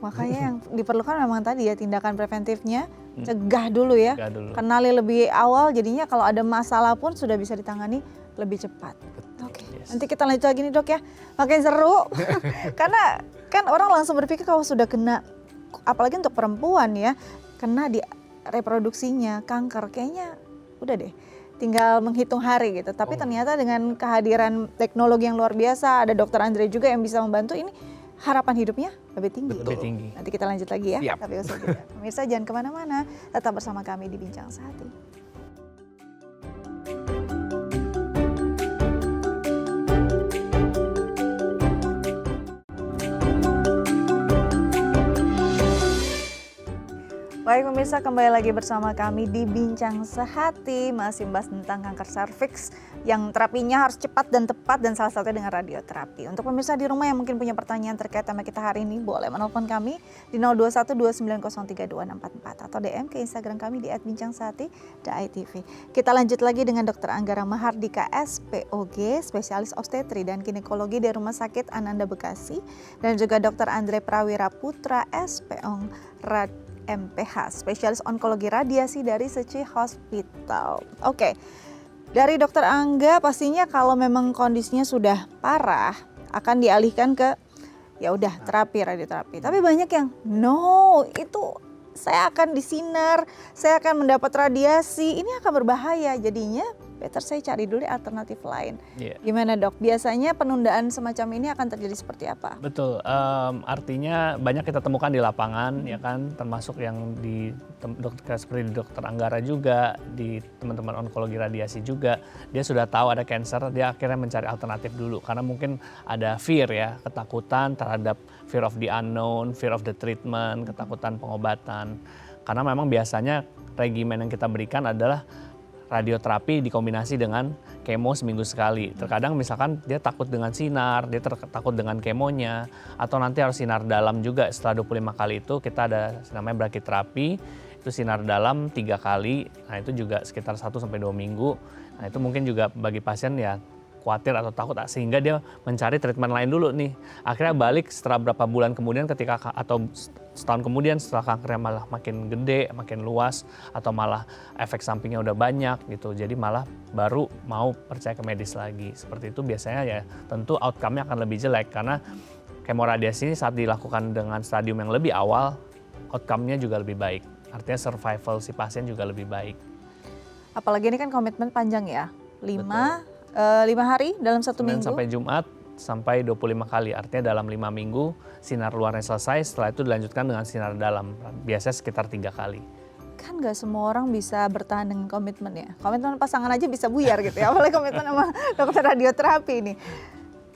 Makanya yang diperlukan memang tadi ya tindakan preventifnya, cegah dulu ya, Cegah dulu. kenali lebih awal jadinya kalau ada masalah pun sudah bisa ditangani lebih cepat. Oke, Yes. nanti kita lanjut lagi nih dok ya, makin seru karena kan orang langsung berpikir kalau sudah kena, apalagi untuk perempuan ya, kena di reproduksinya kanker kayaknya udah deh. Tinggal menghitung hari gitu, tapi ternyata dengan kehadiran teknologi yang luar biasa, ada dokter Andre juga yang bisa membantu ini, harapan hidupnya lebih tinggi. Lebih tinggi. Nanti kita lanjut lagi ya. Siap. Tapi usai jeda. Pemirsa jangan kemana-mana, tetap bersama kami di Bincang Sehati. Baik pemirsa, kembali lagi bersama kami di Bincang Sehati, masih membahas tentang kanker serviks yang terapinya harus cepat dan tepat dan salah satunya dengan radioterapi. Untuk pemirsa di rumah yang mungkin punya pertanyaan terkait tema kita hari ini, boleh menelpon kami di 0212903244 atau DM ke Instagram kami di @bincangsehati.itv. Kita lanjut lagi dengan Dr. Anggara Mahardika SPOG, spesialis obstetri dan ginekologi dari Rumah Sakit Ananda Bekasi, dan juga Dr. Andre Prawira Putra SPOG MPH, spesialis onkologi radiasi dari Seci Hospital. Oke, dari Dokter Angga pastinya kalau memang kondisinya sudah parah akan dialihkan ke ya udah terapi radioterapi. Tapi banyak yang no, itu saya akan disinar, saya akan mendapat radiasi, ini akan berbahaya. Jadinya better saya cari dulu alternatif lain. Yeah. Gimana dok? Biasanya penundaan semacam ini akan terjadi seperti apa? Betul, artinya banyak kita temukan di lapangan ya kan, termasuk yang di seperti di Dokter Anggara juga, di teman-teman onkologi radiasi juga, dia sudah tahu ada cancer, dia akhirnya mencari alternatif dulu karena mungkin ada fear ya, ketakutan terhadap fear of the unknown, fear of the treatment, ketakutan pengobatan. Karena memang biasanya regimen yang kita berikan adalah radioterapi dikombinasi dengan kemo seminggu sekali. Terkadang misalkan dia takut dengan sinar, dia takut dengan kemonya, atau nanti harus sinar dalam juga. Setelah 25 kali itu kita ada namanya brachytherapy, itu sinar dalam 3 kali, nah itu juga sekitar 1-2 minggu. Nah itu mungkin juga bagi pasien ya khawatir atau takut sehingga dia mencari treatment lain dulu nih. Akhirnya balik setelah berapa bulan kemudian ketika atau setahun kemudian setelah kankernya malah makin gede, makin luas atau malah efek sampingnya udah banyak gitu. Jadi malah baru mau percaya ke medis lagi. Seperti itu biasanya ya tentu outcome-nya akan lebih jelek karena kemoradiasi ini saat dilakukan dengan stadium yang lebih awal, outcome-nya juga lebih baik. Artinya survival si pasien juga lebih baik. Apalagi ini kan komitmen panjang ya, 5 hari dalam 1 Senin minggu. sampai Jumat sampai 25 kali. Artinya dalam 5 minggu sinar luarnya selesai, setelah itu dilanjutkan dengan sinar dalam. Biasanya sekitar 3 kali. Kan gak semua orang bisa bertahan dengan komitmen ya. Komitmen pasangan aja bisa buyar gitu ya. Apalagi komitmen sama dokter radioterapi ini.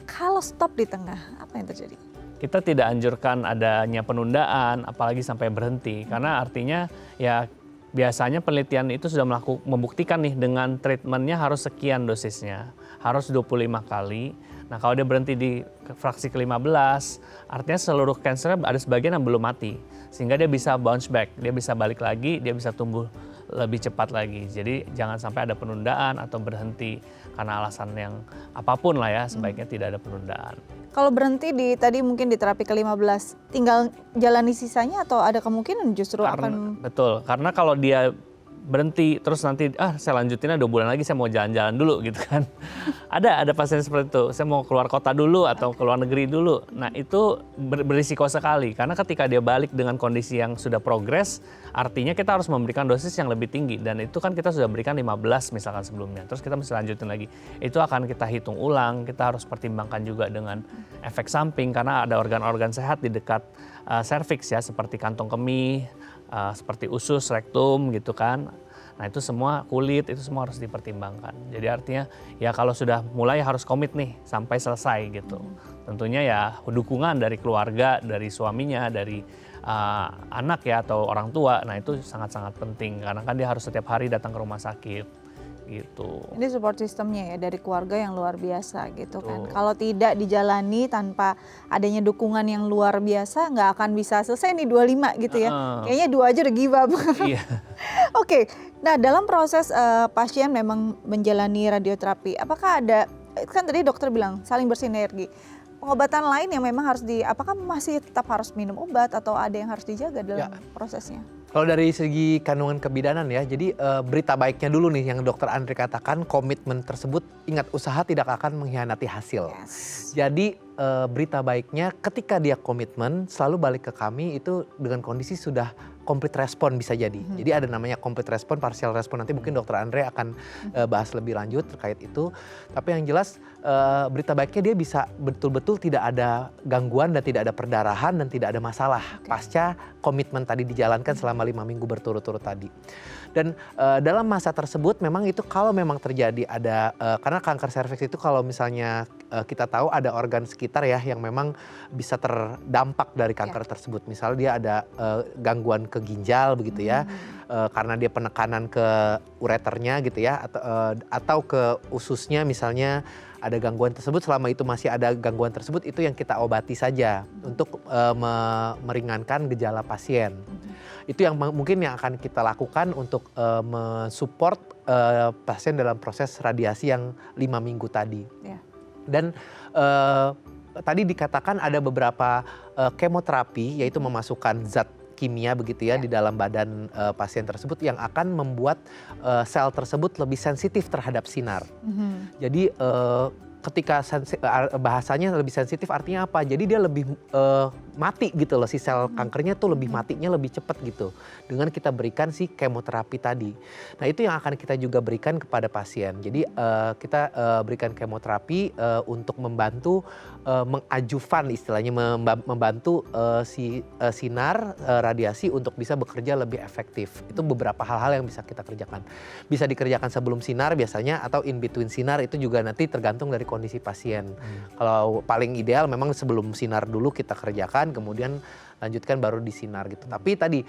Kalau stop di tengah, apa yang terjadi? Kita tidak anjurkan adanya penundaan, apalagi sampai berhenti. Karena artinya ya biasanya penelitian itu sudah membuktikan nih dengan treatmentnya harus sekian dosisnya. Harus 25 kali. Nah kalau dia berhenti di fraksi ke-15, artinya seluruh kanker ada sebagian yang belum mati. Sehingga dia bisa bounce back, dia bisa balik lagi, dia bisa tumbuh lebih cepat lagi. Jadi jangan sampai ada penundaan atau berhenti karena alasan yang apapun lah ya, sebaiknya tidak ada penundaan. Kalau berhenti di tadi mungkin di terapi ke-15, tinggal jalani sisanya atau ada kemungkinan justru akan... Betul, karena kalau dia berhenti terus nanti saya lanjutinnya 2 bulan lagi saya mau jalan-jalan dulu gitu kan. ada pasien seperti itu, saya mau keluar kota dulu atau keluar negeri dulu. Nah itu berisiko sekali karena ketika dia balik dengan kondisi yang sudah progres, artinya kita harus memberikan dosis yang lebih tinggi dan itu kan kita sudah berikan 15 misalkan sebelumnya. Terus kita mesti lanjutin lagi. Itu akan kita hitung ulang, kita harus pertimbangkan juga dengan efek samping karena ada organ-organ sehat di dekat serviks ya seperti kantong kemih, seperti usus, rektum gitu kan. Nah itu semua kulit, itu semua harus dipertimbangkan. Jadi artinya ya kalau sudah mulai harus komit nih sampai selesai gitu. Tentunya ya dukungan dari keluarga, dari suaminya, dari anak ya atau orang tua. Nah itu sangat-sangat penting karena kan dia harus setiap hari datang ke rumah sakit gitu. Ini support sistemnya ya dari keluarga yang luar biasa gitu kan. Kalau tidak dijalani tanpa adanya dukungan yang luar biasa nggak akan bisa selesai nih 25 gitu ya. Kayaknya 2 aja udah give up. Iya. Oke, nah dalam proses pasien memang menjalani radioterapi, apakah ada, kan tadi dokter bilang saling bersinergi. Pengobatan lain yang memang harus apakah masih tetap harus minum obat atau ada yang harus dijaga dalam prosesnya? Kalau dari segi kandungan kebidanan ya, jadi berita baiknya dulu nih yang Dokter Andre katakan, komitmen tersebut ingat usaha tidak akan mengkhianati hasil. Jadi berita baiknya ketika dia komitmen selalu balik ke kami itu dengan kondisi sudah complete respon bisa jadi. Jadi ada namanya complete respon, partial respon, nanti mungkin Dokter Andre akan bahas lebih lanjut terkait itu. Tapi yang jelas berita baiknya dia bisa betul-betul tidak ada gangguan dan tidak ada perdarahan dan tidak ada masalah pasca komitmen tadi dijalankan selama 5 minggu berturut-turut tadi. Dan dalam masa tersebut memang itu kalau memang terjadi ada karena kanker serviks itu kalau misalnya kita tahu ada organ sekitar ya yang memang bisa terdampak dari kanker tersebut. Misalnya dia ada gangguan ke ginjal begitu ya, karena dia penekanan ke ureternya gitu ya, atau ke ususnya misalnya ada gangguan tersebut. Selama itu masih ada gangguan tersebut, itu yang kita obati saja untuk meringankan gejala pasien. Itu yang mungkin yang akan kita lakukan untuk mensupport pasien dalam proses radiasi yang 5 minggu tadi. Dan tadi dikatakan ada beberapa kemoterapi, yaitu memasukkan zat kimia begitu ya di dalam badan pasien tersebut yang akan membuat sel tersebut lebih sensitif terhadap sinar. Jadi ketika bahasanya lebih sensitif artinya apa? Jadi dia lebih mati gitu loh, si sel kankernya tuh lebih matinya lebih cepat gitu dengan kita berikan si kemoterapi tadi. Nah itu yang akan kita juga berikan kepada pasien. Jadi kita berikan kemoterapi untuk membantu mengajuvan istilahnya, membantu si sinar radiasi untuk bisa bekerja lebih efektif. Itu beberapa hal-hal yang bisa kita kerjakan. Bisa dikerjakan sebelum sinar biasanya atau in between sinar, itu juga nanti tergantung dari kondisi pasien. Kalau paling ideal memang sebelum sinar dulu kita kerjakan, kemudian lanjutkan baru di sinar gitu. Tapi tadi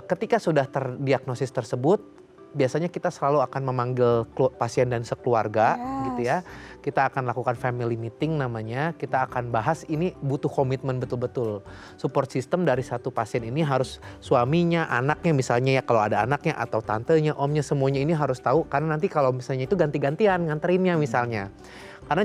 ketika sudah terdiagnosis tersebut, biasanya kita selalu akan memanggil pasien dan sekeluarga gitu ya. Kita akan lakukan family meeting namanya. Kita akan bahas, ini butuh komitmen betul-betul. Support system dari satu pasien ini harus suaminya, anaknya misalnya ya, kalau ada anaknya atau tantenya, omnya, semuanya ini harus tahu. Karena nanti kalau misalnya itu ganti-gantian nganterinnya misalnya. Karena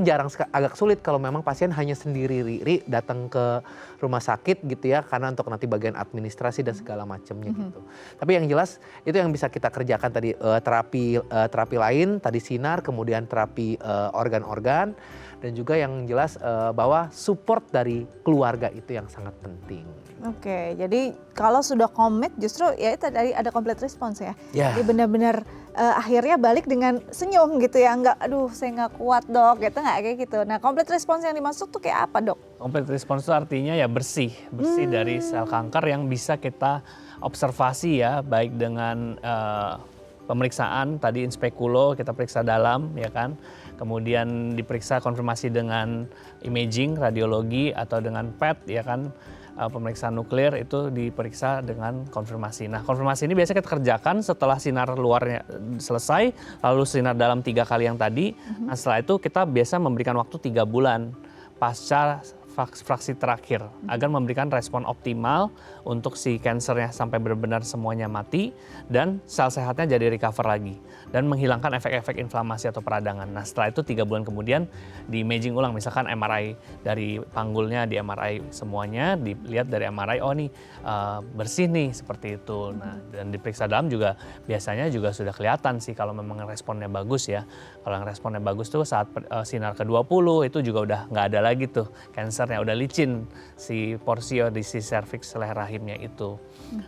agak sulit kalau memang pasien hanya sendiri datang ke rumah sakit gitu ya, karena untuk nanti bagian administrasi dan segala macamnya gitu. Tapi yang jelas itu yang bisa kita kerjakan tadi, terapi lain, tadi sinar, kemudian terapi organ-organ, dan juga yang jelas bahwa support dari keluarga itu yang sangat penting. Oke, jadi kalau sudah komit justru ya itu tadi ada complete response ya. Jadi benar-benar akhirnya balik dengan senyum gitu ya, nggak aduh saya nggak kuat dok gitu, nggak kayak gitu. Nah complete response yang dimaksud tuh kayak apa dok? Complete response itu artinya ya bersih dari sel kanker yang bisa kita observasi ya, baik dengan pemeriksaan tadi in speculo, kita periksa dalam ya kan, kemudian diperiksa konfirmasi dengan imaging, radiologi atau dengan PET ya kan, pemeriksaan nuklir itu diperiksa dengan konfirmasi. Nah, konfirmasi ini biasanya kita kerjakan setelah sinar luarnya selesai, lalu sinar dalam 3 kali yang tadi. Nah, setelah itu kita biasa memberikan waktu 3 bulan pasca fraksi terakhir agar memberikan respon optimal untuk si kansernya sampai benar-benar semuanya mati dan sel sehatnya jadi recover lagi dan menghilangkan efek-efek inflamasi atau peradangan. Nah, setelah itu 3 bulan kemudian di imaging ulang, misalkan MRI dari panggulnya, di MRI semuanya, dilihat dari MRI, oh nih bersih nih seperti itu. Nah, dan diperiksa dalam juga biasanya juga sudah kelihatan sih kalau memang responnya bagus ya. Kalau yang responnya bagus tuh saat sinar ke-20 itu juga udah nggak ada lagi tuh kansernya, udah licin si porsio di si serviks leher rahimnya itu.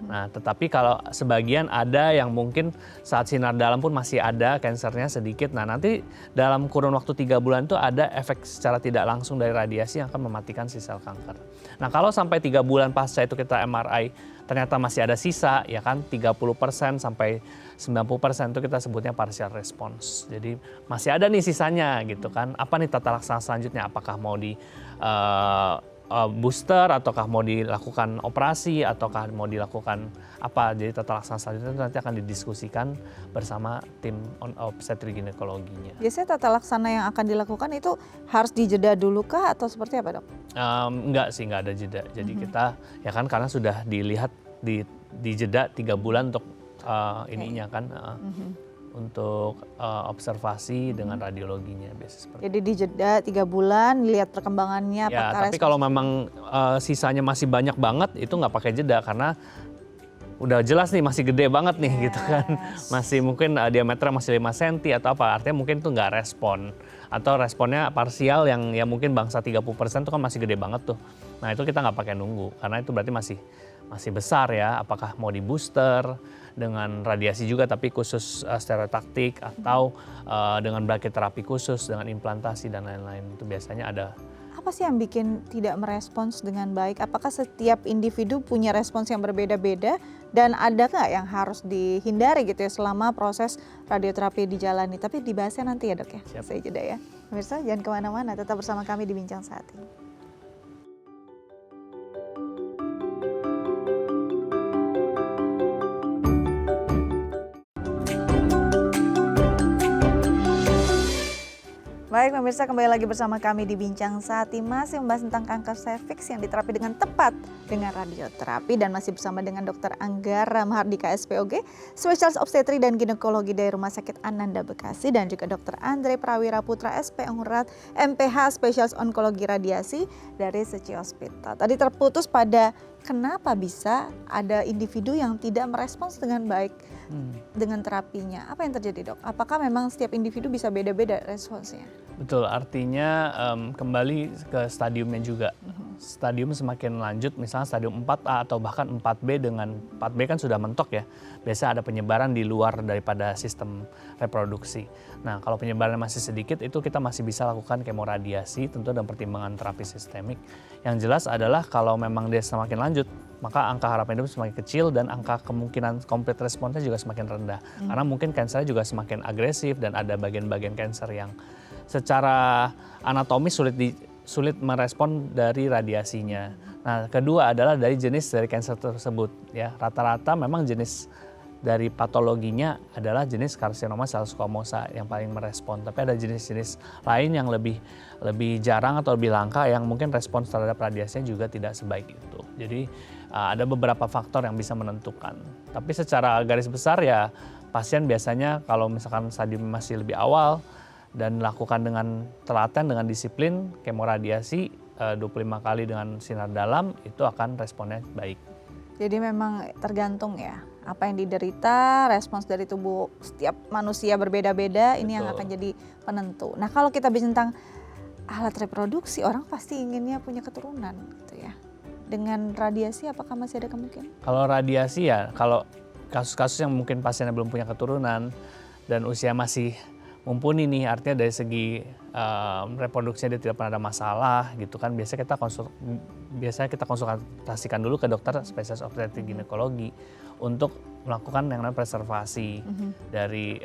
Nah, tetapi kalau sebagian ada yang mungkin saat sinar dalam pun masih ada kansernya sedikit. Nah, nanti dalam kurun waktu 3 bulan itu ada efek secara tidak langsung dari radiasi yang akan mematikan si sel kanker. Nah, kalau sampai 3 bulan pasca itu kita MRI ternyata masih ada sisa, ya kan 30% sampai 90% itu kita sebutnya partial response. Jadi masih ada nih sisanya gitu kan. Apa nih tata laksana selanjutnya? Apakah mau di booster ataukah mau dilakukan operasi ataukah mau dilakukan apa? Jadi tata laksana selanjutnya itu nanti akan didiskusikan bersama tim obstetrik ginekologinya. Biasanya tata laksana yang akan dilakukan itu harus dijeda dulu kah atau seperti apa, Dok? Enggak sih, enggak ada jeda. Jadi kita ya kan karena sudah dilihat di jeda 3 bulan untuk ininya kan. Untuk observasi dengan radiologinya biasa seperti itu. Jadi dijeda 3 bulan, lihat perkembangannya. Ya, tapi kalau memang sisanya masih banyak banget, itu nggak pakai jeda karena udah jelas nih masih gede banget nih gitu kan. Masih mungkin diameternya masih 5 cm atau apa, artinya mungkin itu nggak respon. Atau responnya parsial yang ya mungkin bangsa 30% itu kan masih gede banget tuh. Nah, itu kita nggak pakai nunggu karena itu berarti masih besar ya. Apakah mau di booster dengan radiasi juga tapi khusus stereotaktik atau dengan brachytherapy khusus dengan implantasi dan lain-lain, itu biasanya ada. Apa sih yang bikin tidak merespons dengan baik? Apakah setiap individu punya respons yang berbeda-beda dan ada nggak yang harus dihindari gitu ya selama proses radioterapi dijalani? Tapi dibahasnya nanti ya, Dok ya. Siap. Saya jeda ya. Pemirsa jangan kemana-mana, tetap bersama kami di Bincang Saat ini. Baik pemirsa, kembali lagi bersama kami di Bincang Saat ini, masih membahas tentang kanker serviks yang diterapi dengan tepat dengan radioterapi dan masih bersama dengan Dr. Anggara Mahardika SPOG, spesialis obstetri dan ginekologi dari Rumah Sakit Ananda Bekasi, dan juga Dr. Andre Prawira Putra SP Ungurat MPH spesialis onkologi radiasi dari Seci Hospital. Tadi terputus pada kenapa bisa ada individu yang tidak merespons dengan baik dengan terapinya. Apa yang terjadi, Dok? Apakah memang setiap individu bisa beda-beda responsnya? Betul, artinya kembali ke stadiumnya juga. Stadium semakin lanjut, misalnya stadium 4A atau bahkan 4B, dengan 4B kan sudah mentok ya. Biasa ada penyebaran di luar daripada sistem reproduksi. Nah, kalau penyebarannya masih sedikit, itu kita masih bisa lakukan kemoradiasi, tentu dengan pertimbangan terapi sistemik. Yang jelas adalah kalau memang dia semakin lanjut, maka angka harapan hidup semakin kecil dan angka kemungkinan complete responsnya juga semakin rendah. Karena mungkin kansernya juga semakin agresif dan ada bagian-bagian kanser yang secara anatomis sulit merespon dari radiasinya. Nah, kedua adalah dari jenis dari kanser tersebut ya. Rata-rata memang jenis dari patologinya adalah jenis karsinoma sel squamosa yang paling merespon. Tapi ada jenis-jenis lain yang lebih jarang atau lebih langka yang mungkin respons terhadap radiasinya juga tidak sebaik itu. Jadi ada beberapa faktor yang bisa menentukan. Tapi secara garis besar ya pasien biasanya kalau misalkan stadium masih lebih awal dan lakukan dengan telaten, dengan disiplin, kemoradiasi 25 kali dengan sinar dalam, itu akan responnya baik. Jadi memang tergantung ya, apa yang diderita, respons dari tubuh setiap manusia berbeda-beda, ini yang akan jadi penentu. Nah, kalau kita bicara tentang alat reproduksi, orang pasti inginnya punya keturunan gitu ya. Dengan radiasi apakah masih ada kemungkinan? Kalau radiasi ya, kalau kasus-kasus yang mungkin pasiennya belum punya keturunan dan usia masih mumpuni nih, artinya dari segi reproduksinya dia tidak pernah ada masalah gitu kan, biasanya kita konsultasikan dulu ke dokter spesialis obstetrik ginekologi untuk melakukan yang namanya preservasi dari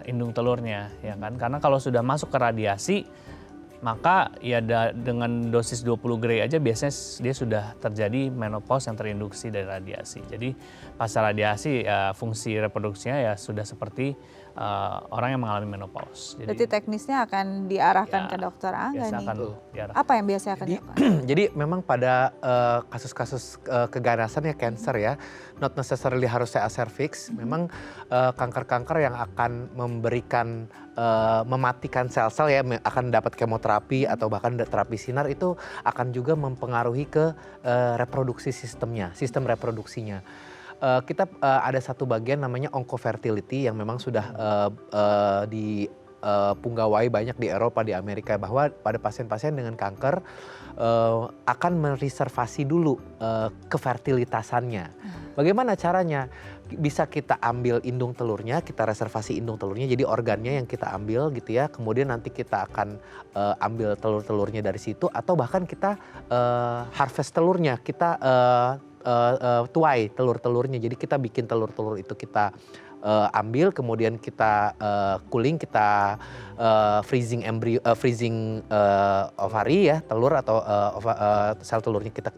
indung telurnya ya kan, karena kalau sudah masuk ke radiasi maka ya dengan dosis 20 gray aja biasanya dia sudah terjadi menopause yang terinduksi dari radiasi. Jadi pasca radiasi ya fungsi reproduksinya ya sudah seperti orang yang mengalami menopause. Berarti teknisnya akan diarahkan Ya, ke dokter Angga biasa nih. akan diarahkan. Apa yang biasa akan dilakukan? Jadi memang pada kasus-kasus keganasan ya cancer ya, not necessarily harus saya cervix, memang kanker-kanker yang akan memberikan mematikan sel-sel ya, akan dapat kemoterapi atau bahkan terapi sinar itu akan juga mempengaruhi ke reproduksi sistemnya, sistem reproduksinya. Kita ada satu bagian namanya oncofertility yang memang sudah dipunggawai banyak di Eropa, di Amerika, bahwa pada pasien-pasien dengan kanker akan mereservasi dulu kefertilitasannya. Bagaimana caranya? Bisa kita ambil indung telurnya, kita reservasi indung telurnya, jadi organnya yang kita ambil gitu ya. Kemudian nanti kita akan ambil telur-telurnya dari situ, atau bahkan kita harvest telurnya, kita tuai telur-telurnya. Jadi kita bikin telur-telur itu kita ambil, kemudian kita cooling, kita freezing embrio, freezing ovari ya, telur atau sel telurnya kita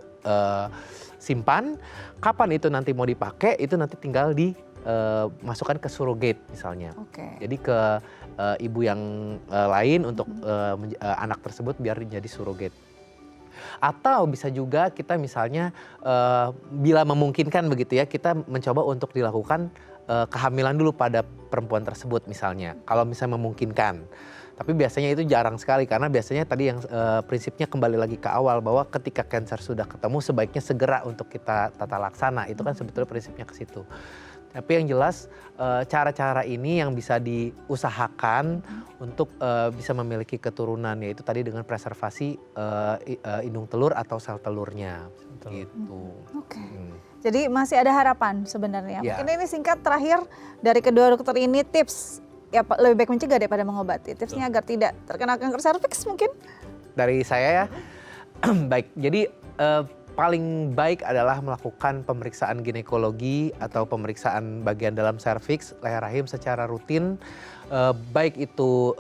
simpan. Kapan itu nanti mau dipakai, itu nanti tinggal dimasukkan ke surrogate misalnya. Jadi ke ibu yang lain untuk anak tersebut biar jadi surrogate. Atau bisa juga kita misalnya bila memungkinkan begitu ya, kita mencoba untuk dilakukan kehamilan dulu pada perempuan tersebut misalnya, kalau misalnya memungkinkan. Tapi biasanya itu jarang sekali, karena biasanya tadi yang prinsipnya kembali lagi ke awal, bahwa ketika cancer sudah ketemu sebaiknya segera untuk kita tata laksana. Itu kan sebetulnya prinsipnya ke situ. Tapi yang jelas cara-cara ini yang bisa diusahakan untuk bisa memiliki keturunan, yaitu tadi dengan preservasi indung telur atau sel telurnya. Gitu. Oke. Jadi masih ada harapan sebenarnya. Ya. Mungkin ini singkat terakhir dari kedua dokter ini, tips ya lebih baik mencegah daripada mengobati. Tipsnya agar tidak terkena kanker serviks mungkin? Dari saya ya, baik. Jadi paling baik adalah melakukan pemeriksaan ginekologi atau pemeriksaan bagian dalam serviks, leher rahim secara rutin, baik itu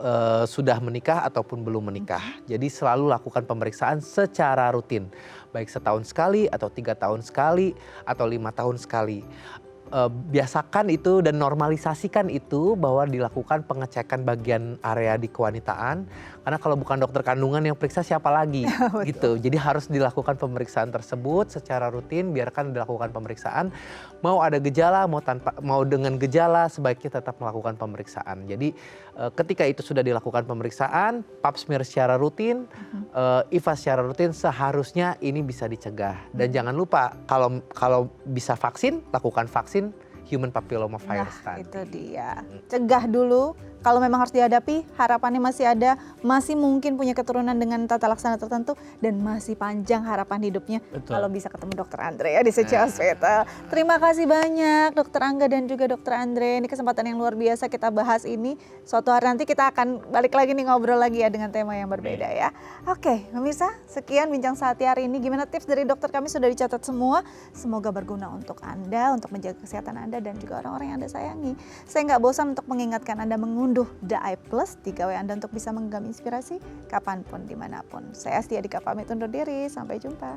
sudah menikah ataupun belum menikah. Jadi selalu lakukan pemeriksaan secara rutin, baik setahun sekali atau 3 tahun sekali atau 5 tahun sekali. Biasakan itu dan normalisasikan itu, bahwa dilakukan pengecekan bagian area di kewanitaan, karena kalau bukan dokter kandungan yang periksa siapa lagi gitu. Jadi harus dilakukan pemeriksaan tersebut secara rutin, biarkan dilakukan pemeriksaan, mau ada gejala mau dengan gejala sebaiknya tetap melakukan pemeriksaan. Jadi ketika itu sudah dilakukan pemeriksaan, pap smear secara rutin, IVA secara rutin, seharusnya ini bisa dicegah. Dan jangan lupa kalau bisa vaksin, lakukan vaksin human papilloma virus tadi. Itu dia. Cegah dulu. Kalau memang harus dihadapi, harapannya masih ada, masih mungkin punya keturunan dengan tata laksana tertentu, dan masih panjang harapan hidupnya. Betul. Kalau bisa ketemu dokter Andre ya di Secia Hospital. Terima kasih banyak dokter Angga dan juga dokter Andre. Ini kesempatan yang luar biasa kita bahas ini. Suatu hari nanti kita akan balik lagi nih ngobrol lagi ya dengan tema yang berbeda ya. Oke, pemirsa, sekian bincang sehati hari ini. Gimana tips dari dokter kami sudah dicatat semua. Semoga berguna untuk Anda, untuk menjaga kesehatan Anda dan juga orang-orang yang Anda sayangi. Saya nggak bosan untuk mengingatkan Anda mengunduh The Eye Plus di gawai Anda untuk bisa menggenggam inspirasi kapanpun, dimanapun. Saya Astia Dika pamit undur diri, sampai jumpa.